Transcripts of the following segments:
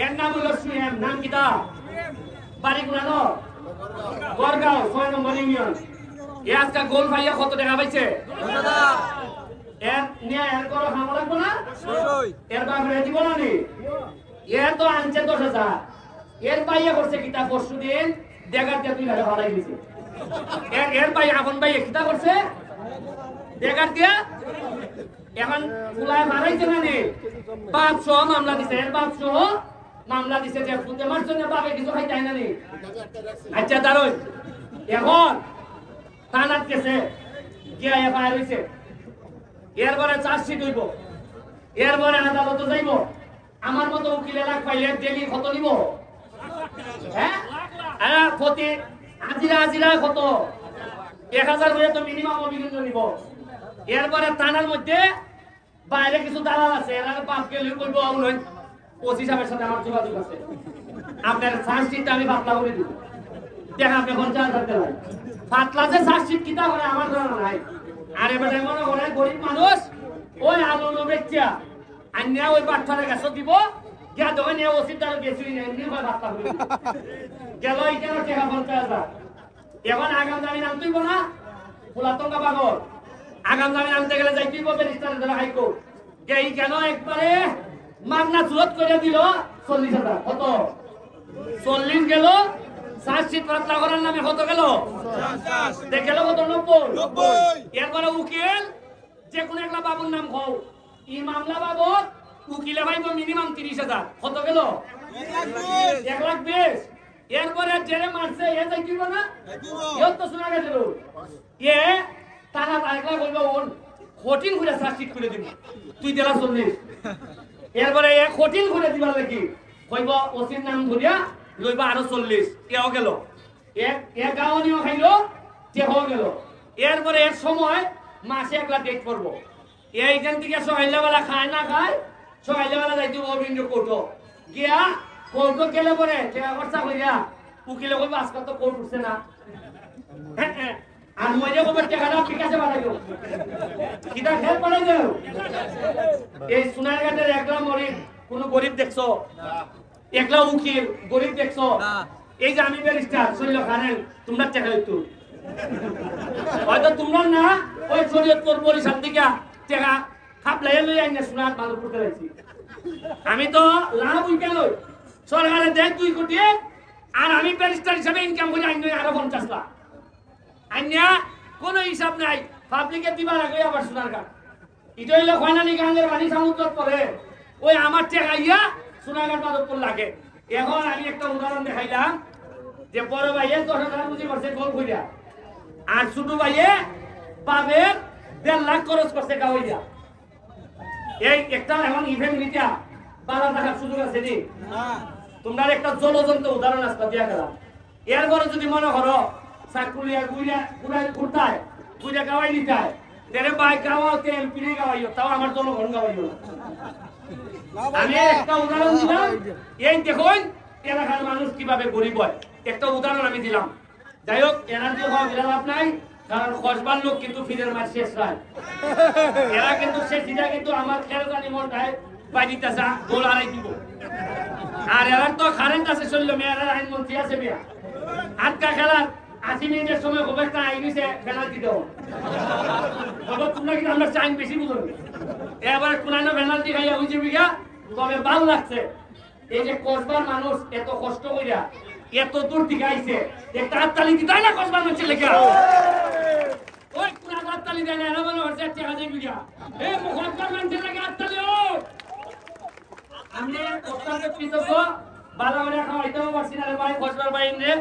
এর নাম হলো সুয়েম। নাম কিতা? বাড়ি গুলানো গড়গাঁও 6 নম্বর ইউনিয়ন। এ আজকে গোল ভাইয়া কত টাকা পাইছে? এর নিয়ে এর করো খাওয়া লাগবো না? এর বাপরে দিব না নি? এর তো আনছে 10,000। এর পাইয়া করছে কিতা পরশু দিন দেগার দিয়ে 2 হাজার হারাই দিছে। এর ভাই আপন ভাই কিতা করছে দেগার দিয়া এখন ফুলায় মারাইছে না নি? বাপ সহ মামলা দিছে। এর বাপ সহ মামলা দিছে যে ফুতে মারছে না বাপে কিছু খাইতে হয় না নি? আচ্ছা দাঁড়াই এখন থানাত গেছে গিয়া এফআইআর হইছে। এরপরে চার্জশিট হইব। এরপরে আদালতে যাইব। আমার মতো উকিলে লাখ পাইলে ডেলি কত নিব? হ্যাঁ প্রতি আজিরা কত 1000 করে তো মিনিমাম অভিযোগ নিব। এরপরে থানার মধ্যে বাইরে কিছু দালাল আছে। এরা বাপ গেলে বলবো ওসি সাহেবের সাথে আমার যোগাযোগ আছে, আপনার চার্জশিটটা আমি পাতলা করে দিব, দেখা আপনি 50,000 টাকা পাতলা যে চার্জশিট কিতা করে আমার জানা নাই। আর এবারে মনে করে গরিব মানুষ ওই আলো বেচা আন্যা ওই বাচ্চাদের কাছে দিব গিয়া দোকান নিয়ে ওসির দ্বারা বেশি এমনি হয় পাতলা করে গেল কেন টাকা 50,000। এখন আগাম জামিন আনতেইব না ফুলাতঙ্গা পাগল। আগাম জামিন আনতে গেলে যাই তুই ব্যারিস্টারের দ্বারা হাইকোর্ট এই কেন একবারে মামলা জুরত করে দিল 40,000। কত 40 গেল চার্জশিট পাতলা করার নামে কত গেল? দেখেল কত 90। এরপরে উকিল যে কোনো একটা বাবুর নাম খাও এই মামলা বাবদ উকিলে ভাইব মিনিমাম 30,000। কত গেল? 1,20,000। এরপরে জেলে মারছে এ যাই দিব না? এও তো শোনা গেছিল এ টাকা 1 লাখ হইব ওন কঠিন করে চার্জশিট করে দিব তুই দিলা 40। এরপরে এ কঠিন করে দিবা লাগি কইব ওসির নাম ধরিয়া লইবা আরো 40। এও গেল এ গাওনিও খাইলো যে হয়ে গেল। এরপরে এর সময় মাসে 1 লাখ ডেট করবো। এইখান থেকে সকালবেলা খায় না খায় সকালবেলা যাইতে অভিযোগ কোর্ট গিয়া কোর্ট গেলে পরে টাকা খরচা করিয়া উকিলে কইব আজকাল তো কোর্ট উঠছে না আর মজা কবে টাকাটা বিকাশে বাড়াই দেব কিটা খেল বাড়াই দেব। এই সোনারঘাটের একলা মরিব কোন গরিব দেখছো? একলা উকিল গরিব দেখছো? এই যে আমি ব্যারিস্টার শৈল খানেন তোমরা টাকা হইতো হয়তো তোমরা না ওই শরীয়তপুর বরিশাল থেকে টাকা খাপলাই লই আইনা সোনার ভালো করতে লাইছি। আমি তো লাভ উইকে লই সরকারে দেয় 2 কোটি আর আমি ব্যারিস্টার হিসেবে ইনকাম করি আইন আরো 50 লাখ। আইনা কোনো হিসাব নাই পাবলিকে দিবা লাগে আবার সোনার ঘাট এটা হইলো খয়নানি গাঙ্গের বাড়ি সমুদ্রত পড়ে ওই আমার টাকা ইয়া সোনারঘাট মাধবপুর লাগে। এখন আমি একটা উদাহরণ দেখাইলাম যে বড় ভাইয়ে 10,000 পুঁজি করছে গোল কইরা আর ছোট ভাইয়ে পাবের 1.5 লাখ খরচ করছে গাওইয়া। এই একটা এখন ইভেন্ট নিতা 12 টাকার সুযোগ আছে নি? তোমরা একটা জ্বলজ্বন্ত উদাহরণ আজকে দিয়া গেলাম। এরপরে যদি মনে করো চাকুলিয়া গুড়া ঘুরতায় গুড়া গাওয়াই নিতায় তেরে বাইক গাওয়াতে এমপি গাওয়াইও তাও আমার জনগণ গাওয়াইও। আমি একটা উদাহরণ দিলাম এই দেখুন এলাকার মানুষ কিভাবে গরিব হয় একটা উদাহরণ আমি দিলাম। যাই হোক এনার্জি হওয়া লাভ নাই কারণ কসবার লোক কিন্তু ফিরের মাছ শেষ হয় এরা কিন্তু সে সিধা কিন্তু আমার খেয়াল জানি মনটায় বাড়িতে যা গোল হারাই দিব। আর এবার তো কারেন্ট আছে চললো মেয়েরা আইনমন্ত্রী আছে মেয়া আটকা খেলার 80 মিনিটের সময় খুব একটা আইনিছে পেনাল্টি দেবো তোমরা কিন্তু আমরা চাইন বেশি বুঝো এবার কোনানো পেনাল্টি খাইয়া বুঝে বিঘা তবে ভালো লাগছে। এই যে কসবার মানুষ এত কষ্ট করিয়া এত দূর থেকে আইছে একটা হাততালি দিতাই না কসবার মানুষের লেখা ওই কোনা হাততালি দেয় না এরা বলে হচ্ছে টাকা দিয়ে বিঘা এই কসবার মানুষের লেখা হাততালি ও আমি অত্যন্ত কৃতজ্ঞ বালা বালা খাওয়াইতেও পারছি না ভাই কসবার বাইরে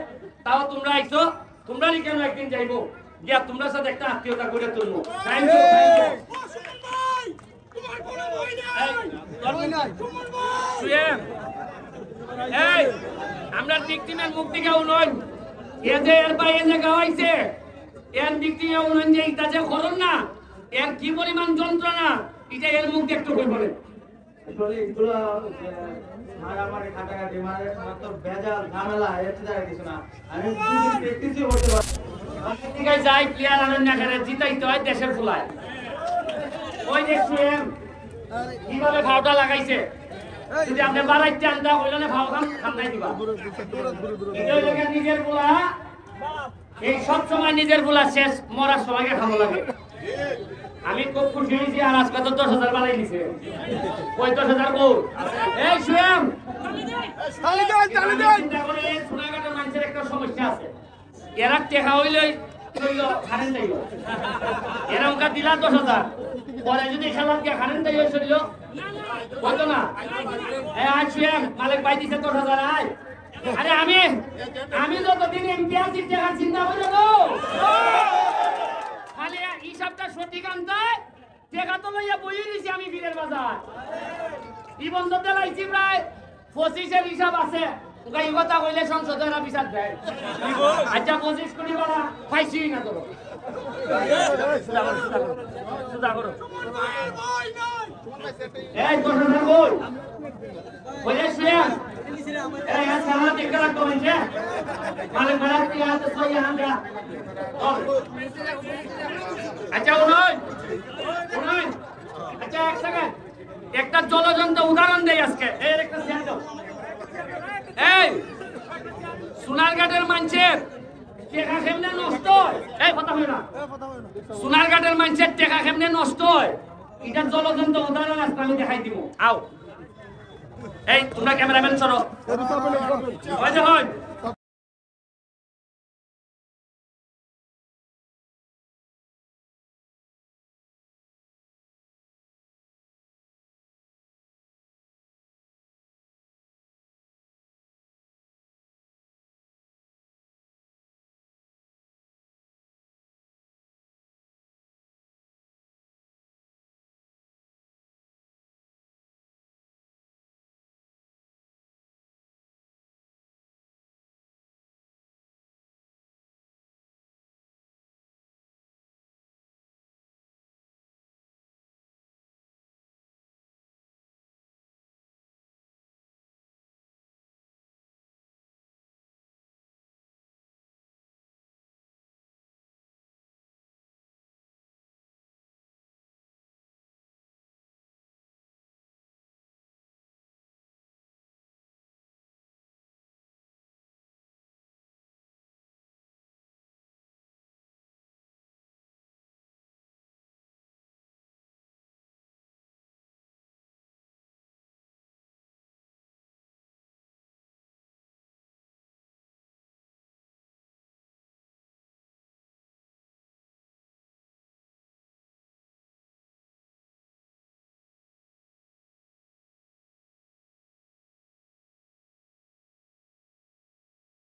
তাও তোমরা আইছো তোমরা কেন একদিন যাইবো গিয়া তোমরা সাথে একটা আত্মীয়তা করে তুলবো। আমরা ভিকটিমের মুখ থেকে উন্নয়ন এ যে এর বাইরে যে গাওয়াইছে এর ভিকটিমে উন্নয়ন যে এটা যে খরচ না এর কি পরিমাণ যন্ত্রণা এটা এর মুখ দেখতে কই বলে এগুলো মারামারি খাটাখাটি মারে তো বেজাল ঝামেলা এতে যায় কিছু না আমি প্র্যাকটিসই করতে পারি ঠিক আছে যাই প্লেয়ার আনেন না করে জিতাইতে হয় দেশের ফুলায় ওই যে সুয়েম কিভাবে ভাওটা লাগাইছে যদি আপনি বাড়াইতে আনতা হইলে না ভাও খাম নাই দিবা এটা হইলে নিজের পোলা এই সব সময় নিজের পোলা শেষ মরার সময়কে খামো লাগে আমি খুব খুশি হয়েছি আর আজকে তো 10,000 বাড়াই দিছে ওই 10,000 কো এই সুয়াম চিন্তা করে সোনাঘাটের মানুষের একটা সমস্যা আছে এরা টেকা হইলে খারেন দেয় এরা ওকে দিলা 10,000 পরে যদি খেলার কে খারেন দেয় শরীর বলতো না আজ সুয়াম মালিক পাই দিছে 10,000 আয় আরে আমি যতদিন এমপি আছি টাকা চিন্তা করে দেবো খালি হিসাবটা সঠিক আনতে টাকা তো লইয়া বই দিছি আমি বীরের বাজার নিবন্ধ দেলাইছি প্রায় 25-এর হিসাব আছে ওকে এই কথা কইলে সংসদের বিচার দেয় আচ্ছা 25 কোটি বাড়া পাইছি না তো সুদা করো এই 10,000 কই বলে শুয়েন এই আচ্ছা আমার টিকা রাখো মানে মালিক মারা কি আছে সই আমরা আচ্ছা উনই আচ্ছা এক সেকেন্ড একটা জলজন্ত উদাহরণ দেই আজকে এর একটা শেয়ার দাও এই সোনারঘাটের মানুষের টেকা কেমনে নষ্ট হয় এই কথা হয় না সোনারঘাটের মানুষের টেকা কেমনে নষ্ট হয় এটা জলজন্ত উদাহরণ আজকে আমি দেখাই দিব আও এই তোমরা ক্যামেরাম্যান সরো ওই যে হয়